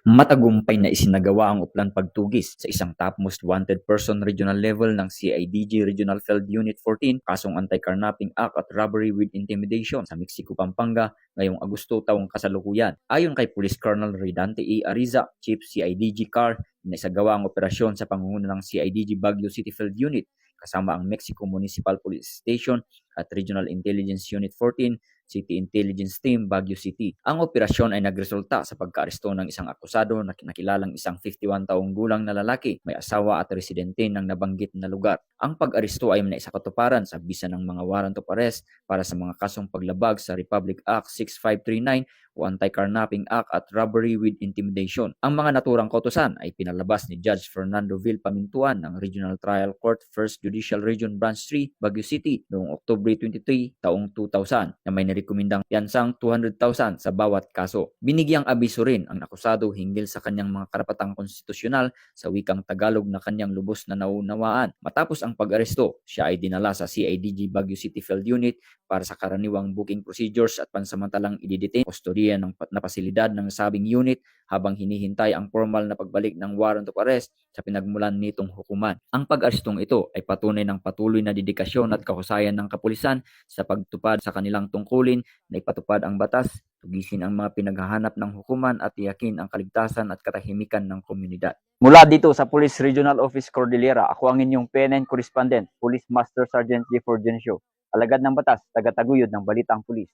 Matagumpay na isinagawa ang uplan pagtugis sa isang top most wanted person regional level ng CIDG Regional Field Unit 14 kasong Anti-Carnapping Act at Robbery with Intimidation sa Mexico, Pampanga ngayong Agosto taong kasalukuyan. Ayon kay Police Colonel Redante E. Ariza, Chief CIDG CAR, naisagawa ang operasyon sa pangunguna ng CIDG Baguio City Field Unit kasama ang Mexico Municipal Police Station at Regional Intelligence Unit 14, City Intelligence Team, Baguio City. Ang operasyon ay nagresulta sa pagkaaresto ng isang akusado na kinakilalang isang 51 taong gulang na lalaki, may asawa at residente ng nabanggit na lugar. Ang pag-aresto ay naisakatuparan sa bisa ng mga warrant of arrest para sa mga kasong paglabag sa Republic Act 6539 o Anti-Carnapping Act at Robbery with Intimidation. Ang mga naturang kautusan ay pinalabas ni Judge Fernando Vil Pamintuan ng Regional Trial Court 1st Judicial Region Branch 3, Baguio City noong Oktubre 23 taong 2000 na may nirekomendang piansang 200,000 sa bawat kaso. Binigyang abiso rin ang akusado hinggil sa kanyang mga karapatang konstitusyonal sa wikang Tagalog na kanyang lubos na naunawaan. Matapos ang pag-aresto, siya ay dinala sa CIDG Baguio City Field Unit para sa karaniwang booking procedures at pansamantalang i-detain kustodiya ng pasilidad ng sabing unit habang hinihintay ang formal na pagbalik ng warrant of arrest sa pinagmulan nitong hukuman. Ang pag-arestong ito ay patunay ng patuloy na dedikasyon at kahusayan ng kapulisan sa pagtupad sa kanilang tungkulin na ipatupad ang batas, tugisin ang mga pinaghahanap ng hukuman at tiyakin ang kaligtasan at katahimikan ng komunidad. Mula dito sa Police Regional Office Cordillera, ako ang inyong PNN Correspondent, Police Master Sergeant J. Fulgencio, alagad ng batas, taga-taguyod ng Balitang Pulis.